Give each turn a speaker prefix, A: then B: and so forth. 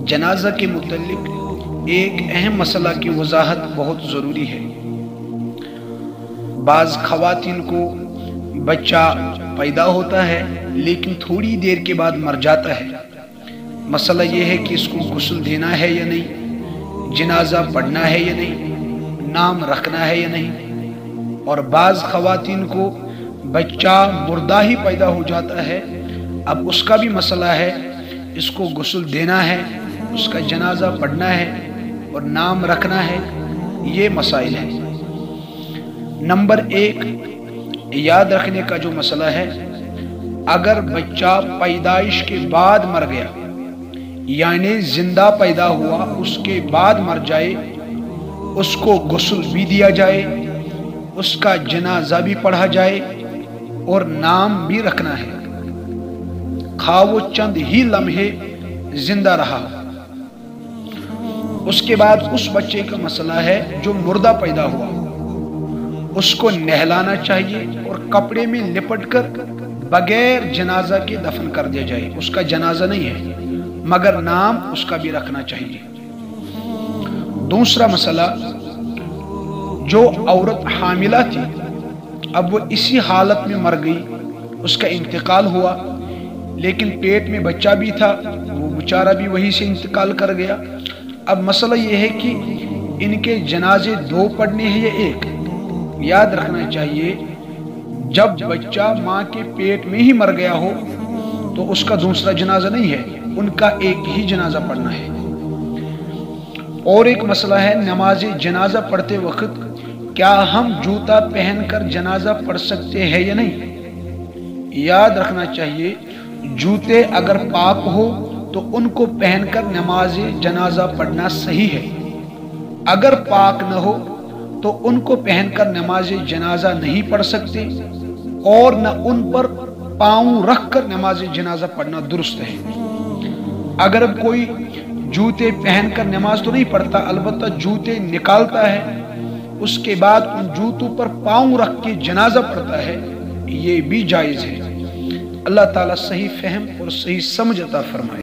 A: जनाजा के मुतल्लिक एक अहम मसला की वजाहत बहुत ज़रूरी है। बाज़ ख़वातीन को बच्चा पैदा होता है लेकिन थोड़ी देर के बाद मर जाता है। मसला ये है कि इसको गुस्ल देना है या नहीं, जनाजा पढ़ना है या नहीं, नाम रखना है या नहीं। और बाज़ ख़वातीन को बच्चा मुर्दा ही पैदा हो जाता है, अब उसका भी मसला है, इसको गुस्ल देना है, उसका जनाजा पढ़ना है और नाम रखना है। ये मसाइल है। नंबर 1 याद रखने का जो मसला है, अगर बच्चा पैदाइश के बाद मर गया यानी जिंदा पैदा हुआ उसके बाद मर जाए, उसको गुस्ल भी दिया जाए, उसका जनाजा भी पढ़ा जाए और नाम भी रखना है, खा वो चंद ही लम्हे जिंदा रहा। उसके बाद उस बच्चे का मसला है जो मुर्दा पैदा हुआ, उसको नहलाना चाहिए और कपड़े में लिपटकर बगैर जनाजा के दफन कर दिया जाए। उसका जनाजा नहीं है मगर नाम उसका भी रखना चाहिए। दूसरा मसला, जो औरत हामिला थी अब वो इसी हालत में मर गई, उसका इंतकाल हुआ लेकिन पेट में बच्चा भी था, वो बेचारा भी वहीं से इंतकाल कर गया। अब मसला ये है कि इनके जनाजे 2 पढ़ने हैं या 1। याद रखना चाहिए जब बच्चा माँ के पेट में ही मर गया हो तो उसका दूसरा जनाजा नहीं है, उनका एक ही जनाजा पढ़ना है। और एक मसला है, नमाज जनाजा पढ़ते वक्त क्या हम जूता पहनकर जनाजा पढ़ सकते हैं या नहीं। याद रखना चाहिए जूते अगर पाक हो तो उनको पहनकर नमाज जनाजा पढ़ना सही है, अगर पाक न हो तो उनको पहनकर नमाज जनाजा नहीं पढ़ सकते और न उन पर पाँव रखकर नमाज जनाजा पढ़ना दुरुस्त है। अगर कोई जूते पहनकर नमाज तो नहीं पढ़ता, अलबत्ता जूते निकालता है, उसके बाद उन जूतों पर पाँव रख के जनाजा पढ़ता है, ये भी जायज़ है। अल्लाह ताला सही फहम और सही समझ अता फरमाए।